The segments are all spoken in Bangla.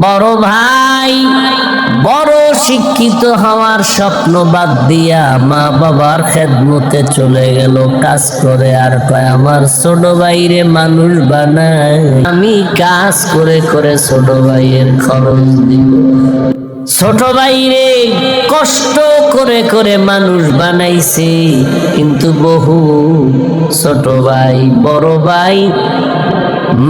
বড় ভাই বড় শিক্ষিত হওয়ার স্বপ্ন বাদ দিয়া মা বাবার খেদমতে চলে গেল কাজ করে, আর কয় আমার ছোট ভাইরে মানুষ বানায়, আমি কাজ করে করে ছোট ভাইয়ের খরচ দিব। ছোট ভাইরে কষ্ট করে করে মানুষ বানাইছে, কিন্তু বহু ছোট ভাই বড় ভাই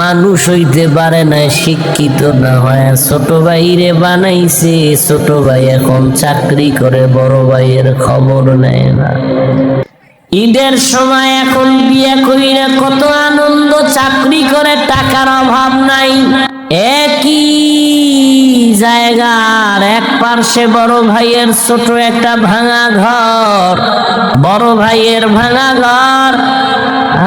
মানুষ হইতে পারে না, শিক্ষিত না হয় ছোট ভাইরে বানাইছে। ছোট ভাই এখন চাকরি করে, বড় ভাইয়ের খবর নেয় না। ঈদের সময় এখন বিয়ে কইরা কত আনন্দ, চাকরি করে টাকার অভাব নাই। একই জায়গার এক পার্শ্বে বড় ভাইয়ের ছোট একটা ভাঙা ঘর, বড় ভাইয়ের ভাঙা ঘর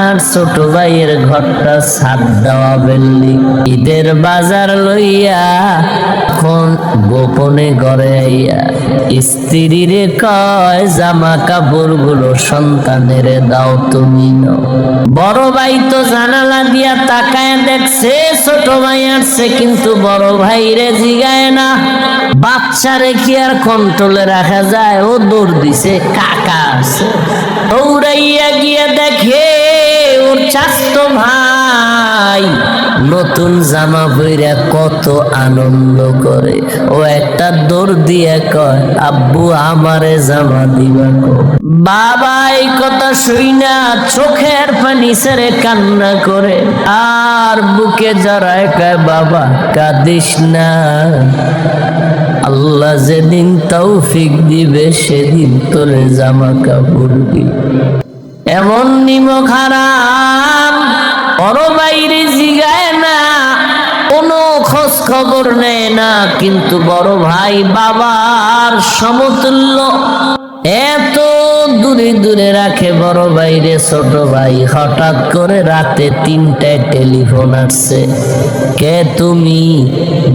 আর ছোট ভাইয়ের ঘরটা ছাদ দেওয়া বিল্ডিং। ঈদের বাজার লইয়া এখন গোপনে ঘরে আইয়া স্ত্রীরে কয় জামা কাপড় গুলো সন্তানের দাও তুমি নাও। বড় ভাই তো জানালা দিয়া তাকায় দেখছে ছোট ভাই আসছে, কিন্তু বড় ভাই রে জিগায় না। বাচ্চারে কি আর কন্ট্রোলে রাখা যায়? ও দৌড় দিছে, কাকা আছে, দৌড়াইয়া গিয়ে দেখে ওর চাচতো ভাই নতুন জামা পইরা কত আনন্দ করে। ও একটা দৌড় দিয়ে কয় আব্বু আমারে জামা দিবা গো। বাবা এই কথা শুইনা চোখের পানি ছেড়ে কান্না করে আর বুকে জড়ায় কয় বাবা কাঁদিস না, আল্লাহ যেদিন তৌফিক দিবে সেদিন তোরে জামা কাপড় দিবে। এমন নিমক হারাম বড় বাইরে জিগায় না, কোনো খোঁজ খবর নেয় না, কিন্তু বড় ভাই বাবার সমতুল্য, এত দূরে দূরে রাখে বড় ভাইরে ছোট ভাই। হঠাৎ করে রাতে 3টায় টেলিফোন আসছে, কে তুমি?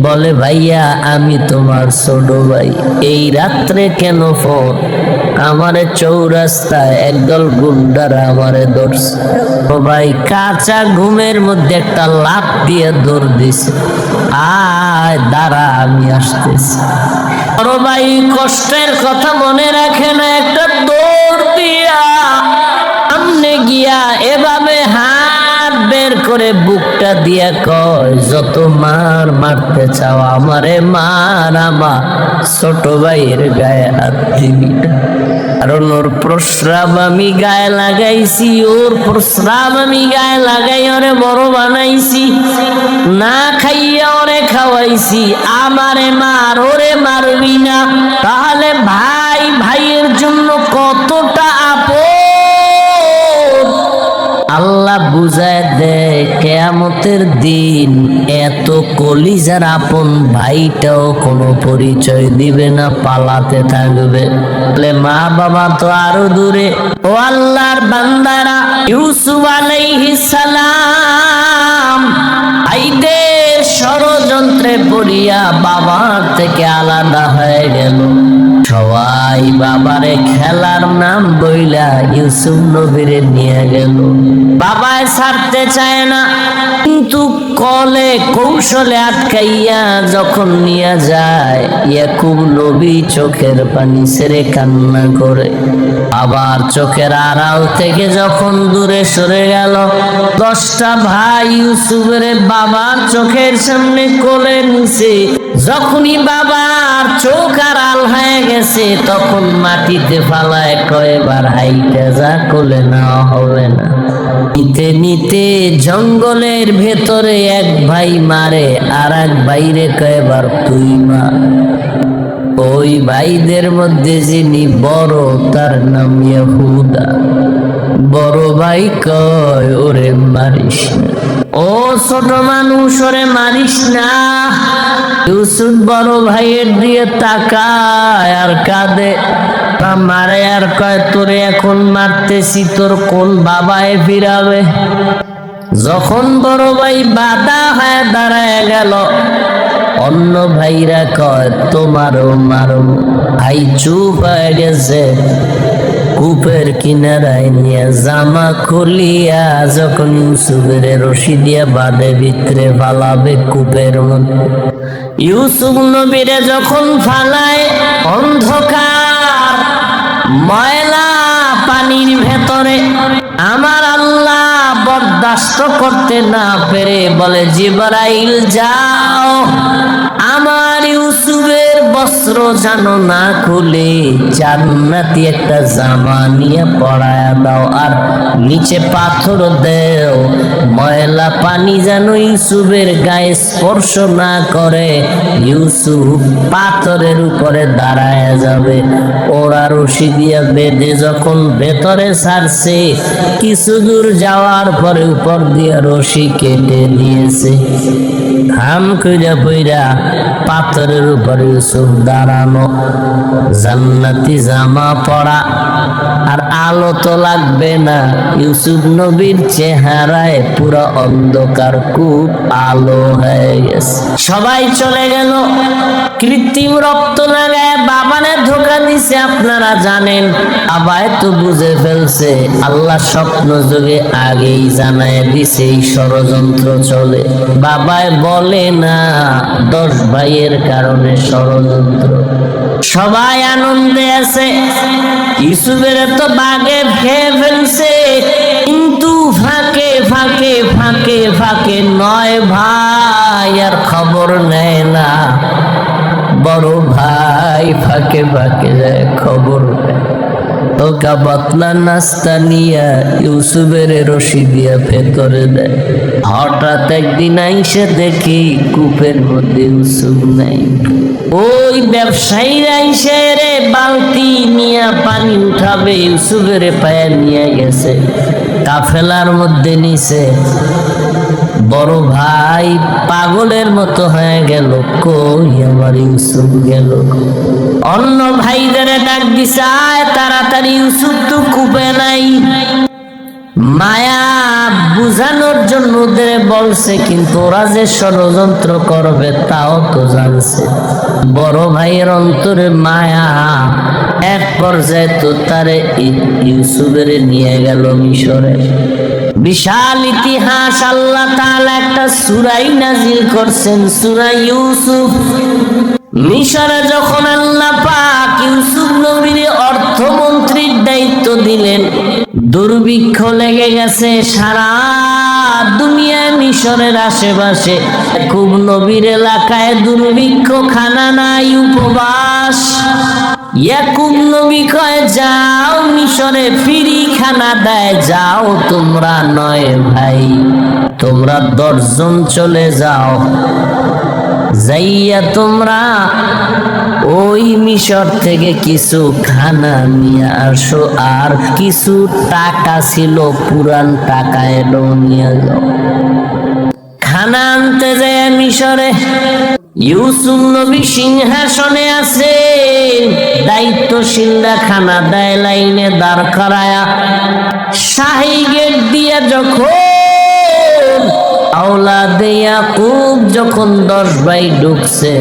বলে ভাইয়া আমি তোমার ছোট ভাই। এই রাত্রে কেন ফোন? আমারে চৌরাস্তায় একদল গুন্ডারা আমারে ধরছে। ভাই কাঁচা ঘুমের মধ্যে একটা লাফ দিয়ে দৌড় দিছে, আয় দাঁড়া আমি আসতেছি। বড় ভাই কষ্টের কথা মনে রাখে না, একটা দৌড় দিয়া সামনে গিয়া এভাবে হাত বের করে বুকটা দিয়া কয় যত মার মারতে চাও আমারে মার, আমার ছোট ভাইয়ের গায়ে হাত দিবি না। কারণ ওর প্রস্রাব আমি গায়ে লাগাইছি, ওর প্রস্রাব আমি গায়ে লাগাই ওরে বড় বানাইছি, না খাইয়া ওরে খাওয়াইছি। আমারে মার, ওরে মারবি না। তাহলে ভাই ভাইয়ের জন্য কতটা আপন আল্লাহ বুঝায় দেয়। কিয়ামতের দিন এত কলিজার আপন ভাইটাও কোনো পরিচয় দিবে না, পালাতে থাকবে। বলে মা বাবা তো আরো দূরে। ও আল্লাহর বান্দারা, ইউসুফ আলাইহিস সালাম ভাইদের ষড়যন্ত্রে পড়িয়া বাবার থেকে আলাদা হয়ে গেল। সবাই বাবারে খেলার নাম বইলা ইউসুফ নবীরে নিয়ে গেল। বাবায় ছাড়তে চায় না, কিন্তু কলে কৌশলে আটকাইয়া যখন নিয়ে যায় ইয়াকুব নবী চোখের পানি ছেড়ে কান্না করে। আবার চোখের আড়াল থেকে যখন দূরে সরে গেল, 10টা ভাই ইউসুফের বাবার চোখের সামনে কোলে নিছে। যখনই বাবার চোখ আড়াল হয়ে গেছে তখন মাটিতে ফালায় কয়বার হাইটা যা, কোলে নেওয়া হবে না। নিতে নিতে জঙ্গলের ভেতরে এক ভাই মারে আর এক ভাইরে কয়বার তুই মার। ওই ভাইদের মধ্যে যিনি বড় তার নাম ইহুদা। বড় ভাই কয় ওরে মারিস না, ও ছোট মানুষ ওরে মারিস না। ইউসুফ বড় ভাইয়ের দিয়ে তাকায় আর কাঁদে, মারে আর কয় তোরে এখন মারতেছি, তোর কোন বাবায় ফিরাবে? যখন বড় ভাই বাধা হয়ে দাঁড়ায় গেল, অন্য ভাইরা কয় তোমারও মারো। ভাই চুপ হয়ে গেছে। কূপের কিনারায় নিয়ে জামা খুলিয়া যখন ইউসুফের রশি দিয়া বাঁধে ভিতরে ফালাবে কূপের মধ্যে। ইউসুফ নবীরে যখন ফালায় অন্ধকার ময়লা পানির ভেতরে, আমার আল্লাহ বরদাস্ত করতে না পেরে বলে, জিবরাইল যাও আমার ইউসুফের বস্ত্র জানো না খুলে জান্নাতি একটা জামা নিয়ে পরায়া দাও, আর নিচে পাথর দেও, ময়লা পানি যেন ইউসুফের গায়ে স্পর্শ না করে, ইউসুফ পাথরের উপরে দাঁড়ায় যাবে। ওরা রশি দিয়া বেঁধে যখন ভেতরে ছাড়ছে, কিছু দূর যাওয়ার পরে উপর দিয়া রশি কেটে দিয়েছে। হাম কইরা পইরা পাথরের উপরে ইউসুফ দাঁড়ানো, জান্নাতি জামা পরা, আর আলো তো লাগবে না। ইউসুফ নবীর চেহারায় পুরো অন্ধকার, খুব আলো হয়ে গেছে। সবাই চলে গেল, কৃত্রিম রক্ত লাগায় বাবানে ধোকা দিছে। আপনারা জানেন বাবায় তো বুঝে ফেলছে, আল্লাহ স্বপ্ন যোগে আগেই জানায় দিছে এই ষড়যন্ত্র চলে। বাবায় বলে না 10 ভাইয়ের কারণে ষড়যন্ত্র। সবাই আনন্দে আছে, ইউসুফের তো বাগে খেয়ে ফেলছে, কিন্তু ফাঁকে ফাঁকে ফাঁকে ফাঁকে 9 ভাই আর খবর নেয় না। বড় ভাই ফাঁকে ফাঁকে যায় খবর নেয়। ওকা বাতলা নাস্তা নিয়া ইউসুফের রশি দিয়া ভেতরে দেয়। হঠাৎ একদিন আইসে দেখি কূপের মধ্যে ইউসুফ নাই। ওই ব্যবসায়ীরা আইসে রে বালতি নিয়ে পানি উঠাবে, ইউসুফের পায়ে নিয়ে গেছে, কাফেলার মধ্যে নিছে। বড় ভাই পাগলের মতো হয়ে গেল, কই আমার ইউসুফ গেল। অন্য ভাইদের ডাক দিছে, আয় তাড়াতাড়ি, ইউসুফ তো কূপে নাই। মায়া বুঝানোর জন্য ওদের বলছে, কিন্তু ওরা যে ষড়যন্ত্র করবে তাও তো জানছে। বড় ভাইয়ের অন্তরে মায়া, এক পর্যায়ে তো তারে ইউসুফের নিয়ে গেল মিশরে। বিশাল ইতিহাস, আল্লাহ তাআলা একটা সূরা নাজিল করছেন, সূরা ইউসুফ। মিশরে যখন আল্লাহ পাক ইউসুফ নবীর অর্থমন্ত্রীর দায়িত্ব দিলেন, দুর্ভিক্ষ লেগে গেছে সারা দুনিয়ায়, মিশরের আশেপাশে খুব নবীর এলাকায় দুর্ভিক্ষ, খানা নাই, উপবাস। ইয়াকুব নবী কয়, যাও মিশরে ফ্রি খানা দেয়, যাও তোমরা 9 ভাই, তোমরা 10 জন চলে যাও, যাইয়া তোমরা ওই মিশর থেকে কিছু খানা নিয়ে আসো, আর কিছু টাকা ছিল পুরান টাকা, এলো নিয়ে যাও। খানা আনতে যায় মিশরে, ইউসুফ নবী সিংহাসনে আছে, দায়িত্বশীলরা খানা দেয় লাইনে দাঁড় করায়া। শাহী গেট দিয়া যখন আওলাদে ইয়াকুব যখন 10 ভাই ঢুকছে,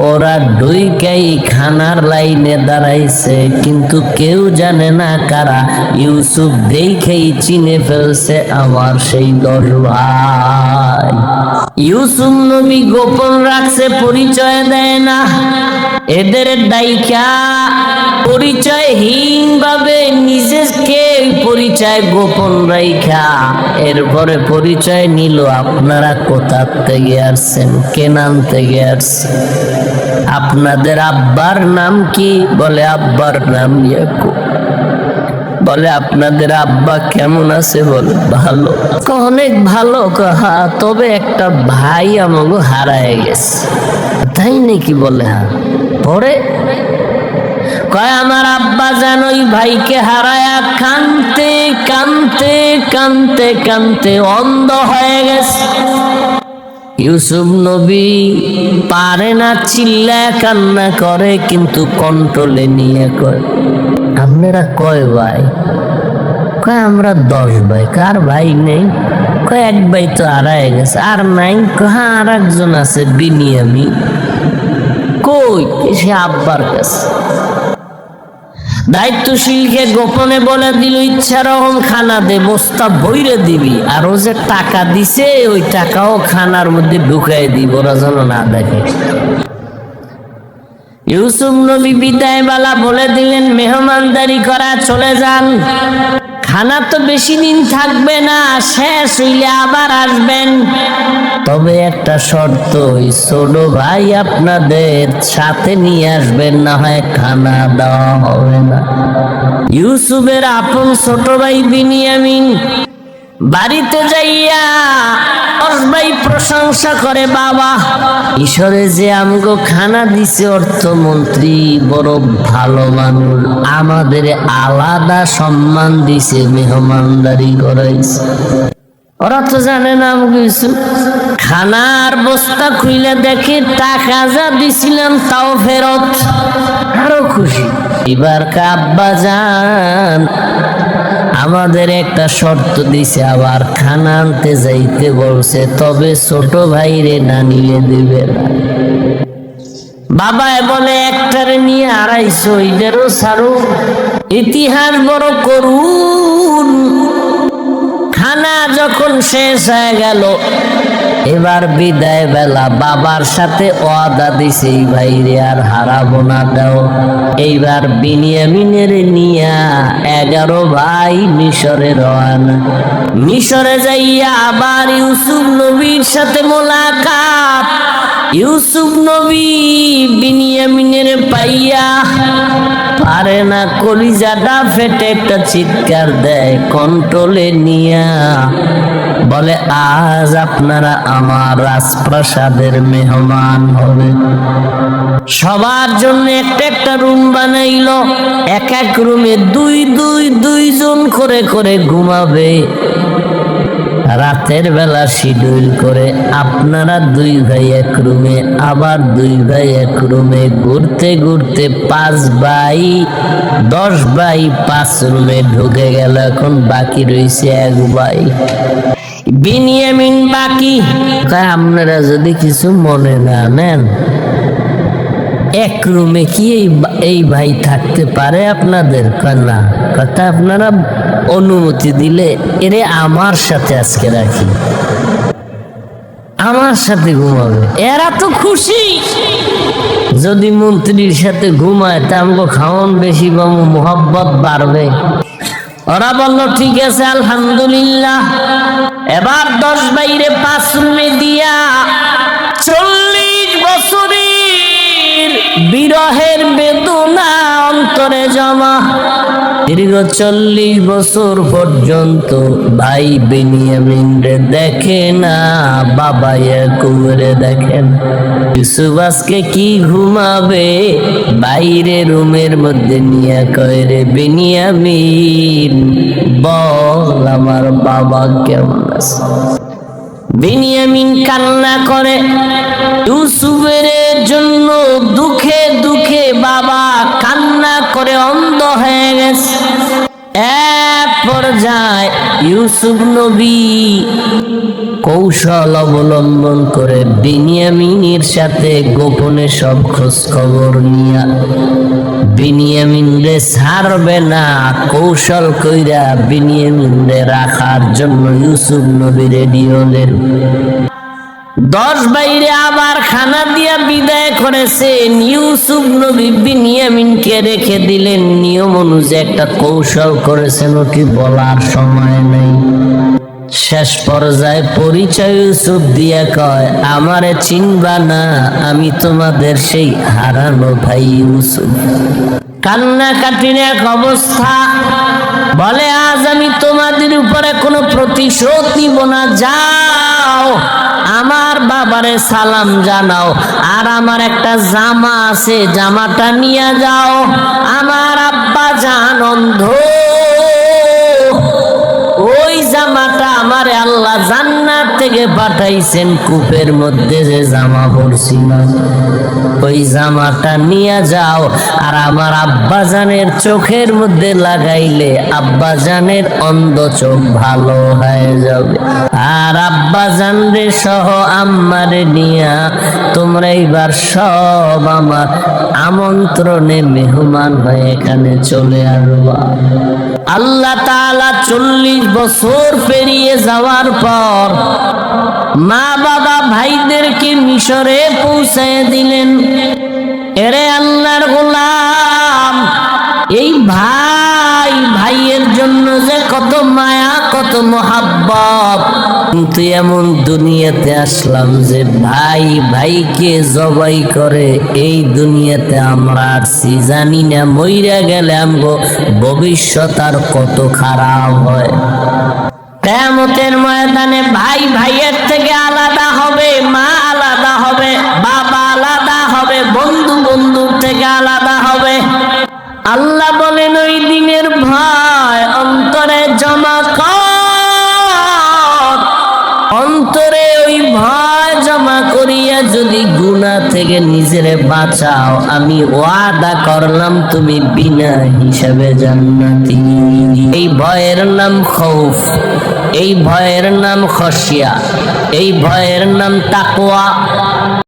ওরা ঢুইকাই খানার লাইনে দাঁড়াইছে, কিন্তু কেউ জানে না কারা। ইউসুফ দেখেই চিনে ফেলছে আমার সেই 10 ভাই। ইউসুফ নবী গোপন রাখছে, পরিচয় দেয় না। এদের দায়িকা পরিচয়হীন ভাবে নিজেকে পরিচয় গোপন রাইখা এরপরে পরিচয় নিল, আপনারা কোথা থেকে আসছেন, কেনান থেকে আসছেন, আপনাদের আব্বার নাম কি? বলে আব্বার নাম ইয়াকুব। বলে আপনাদের আব্বা কেমন আছে? বলে ভালো। অনেক ভালো। হ্যাঁ, তবে একটা ভাই আমাকে হারায় গেছে। তাই নাকি? বলে হ্যাঁ। পরে কয় আমার আব্বা যেন ওই ভাইকে হারায়া কানতে কানতে কানতে কানতে অন্ধ হয়ে গেছে। ইউসুফ নবী পারে না, চিল্লায় কান্না করে, কিন্তু কন্ট্রোলে নিয়ে কয় আপনারা কয় ভাই? কয় আমরা 10 ভাই। কার ভাই নেই? কয় এক ভাই তো হারায় গেছে। আর নাই? হ্যাঁ আর একজন আছে, বিনিয়ামিন। কই? সে আব্বার কাছে। দায়িত্বশীলকে গোপনে বলে দিল ইচ্ছা রকম খানা দে, বস্তা বইরে দিবি, আর ও যে টাকা দিছে ওই টাকাও খানার মধ্যে ঢুকাই দিব, ওরা যেন না দেখে। ইউসুফ নবী বিদায় বেলা বলে দিলেন মেহমানদারি করা চলে যান, খানা তো বেশি দিন থাকবে না, শেষ হইলে আবার আসবেন, তবে একটা শর্ত, ওই ছোট ভাই আপনাদের সাথে নিয়ে আসবেন, না হয় খানা দেওয়া হবে না। ইউসুফের আপন ছোট ভাই বিনিয়ামিন বাড়িতে যাইয়া ভাই প্রশংসা করে, বাবা ঈশ্বরে যে আমগো খানা দিছে, অর্থমন্ত্রী বড় ভালো মানুষ, আমাদের আলাদা সম্মান দিছে, মেহমানদারি করাইছে। ওরা তো জানে না কিছু, খানার বস্তা খুইলে দেখে টাকা যা দিছিলাম তাও ফেরত, আরো খুশি। এবার আব্বা জান আমাদের একটা শর্ত দিছে, আবার খানা আনতে যাইতে বলছে, তবে ছোট ভাইরে না নিয়ে দিবে না। বাবা বলে একটারে নিয়ে আড়াইশো, এদেরও ছাড়ো, ইতিহাস বড় করুন। খানা যখন শেষ হয়ে গেল, এবার বিদায় বেলা বাবার সাথে ওয়াদা দিছে এই ভাইরে আর হারাবো না দাও। এইবার বিনিয়ামিনের নিয়া 11 ভাই মিশরে রওনা। মিশরে যাইয়া আবার ইউসুফ নবীর সাথে মোলাকাত। ইউসুফ নবী বিনিয়ামিনের পাইয়া পারে না, কলিজাটা ফেটে একটা চিৎকার দেয়, কন্ট্রোলে নিয়া বলে আজ আপনারা আমার রাজপ্রাসাদের মেহমান হবে। সবার জন্য একটা একটা রুম বানাইলো, এক এক রুমে দুইজন করে করে ঘুমাবে। রাতের বেলা শিডিউল করে আপনারা 2 ভাই এক রুমে, আবার 2 ভাই এক রুমে, ঘুরতে ঘুরতে 5 ভাই 10 ভাই 5 রুমে ঢুকে গেল। এখন বাকি রয়েছে 1 ভাই বিনিয়ামিন বাকি। আপনারা যদি কিছু মনে না নেন, এক রুমে কি এই ভাই থাকতে পারে আপনাদের? না, কথা আপনারা অনুমতি দিলে এরে আমার সাথে আজকে রাখি, আমার সাথে ঘুমাবে। এরা তো খুশি, যদি মন্ত্রীর সাথে ঘুমায় তা আমাকে খাওয়ান বেশি পাবো, মোহাব্বত বাড়বে। ওরা বলল ঠিক আছে আলহামদুলিল্লাহ। এবার 10 বাইরে 5 রুমে দিয়া 40 বছরের বিরহের বেদনা অন্তরে জমা। দীর্ঘ 40 বছর পর্যন্ত ভাই বিনিয়ামিন রে দেখে না, বাবা ইয়াকুবরে দেখেন। ইউসুফ আজকে কি ঘুমাবে, বাইরে রুমের মধ্যে নিয়ে কয় রে বিনিয়ামিন বল আমার বাবা কেমন আছে। বিনিয়ামিন কান্না করে ইউসুফের জন্য, দুঃখে দুঃখে বাবা কান্না করে অন্ধ হয়ে গেছে। এক পর্যায়ে ইউসুফ নবী কৌশল অবলম্বন করে বিনিয়ামিনের সাথে গোপনে সব খোঁজ খবর নিয়া বিনিয়ামিন রে ছাড়বে না, কৌশল কইরা বিনিয়ামিন রে রাখার জন্য ইউসুফ নবী রেডি হলেন। 10 বাইরে আবার খানা দিয়া বিদায় করেছেন। ইউসুফ নবী বিনিয়ামিনকে রেখে দিলেন, নিয়ম অনুযায়ী একটা কৌশল করেছেন, ওটি বলার সময় নেই। শেষ পর্যায়ে পরিচয় ইউসুফ দিয়া কয় আমারে চিনবা না, আমি তোমাদের সেই হারানো ভাই ইউসুফ। কান্নাকাটির এক অবস্থা, বলে আজ আমি তোমাদের উপরে কোনো প্রতিশোধ নিব না, যাও আমার বাবারে সালাম জানাও, আর আমার একটা জামা আছে জামাটা নিয়ে যাও, আমার আব্বা জান অন্ধ, ওই ওই জামাটা আমারে আল্লাহ জান্নাত থেকে পাঠাইছেন, কূপের মধ্যে যে জামা পরছিলাম ওই জামাটা নিয়ে যাও, আর আমার আব্বাজানের চোখের মধ্যে লাগাইলে আব্বাজানের অন্ধ চোখ ভালো হয়ে যাবে। আর আব্বাজান রে সহ আম্মারে নিয়া তোমরা এইবার সব আমার আমন্ত্রণে মেহমান হয়ে এখানে চলে আসবা। আল্লাহ তাআলা 40 বছর পেরিয়ে যাওয়ার পর মা বাবা ভাইদেরকে মিশরে পৌঁছায় দিলেন। এরে আল্লাহর গোলাম, এই ভাই ভাইয়ের জন্য যে কত মায়া কত মোহাব্বত, কিন্তু এমন দুনিয়াতে আসলাম যে ভাই ভাইকে জবাই করে এই দুনিয়াতে আমরা আসছি, জানি না মইরা গেলে আমগো ভবিষ্যৎ আর কত খারাপ হয়। কিয়ামতের ময়দানে ভাই ভাইয়ের থেকে আলাদা হবে, মা আলাদা হবে, বাবা আলাদা হবে, বন্ধু বন্ধুর থেকে আলাদা হবে। আল্লাহ বলেন ওই দিনের ভয় অন্তরে জমা কর, অন্তরে ওই ভয় জমা করিয়া যদি গুনাহ থেকে নিজেরে বাঁচাও, আমি ওয়াদা করলাম তুমি বিনা হিসাবে জান্নাতি। এই ভয়ের নাম খৌফ, এই ভয়ের নাম খশিয়া, এই ভয়ের নাম তাকওয়া।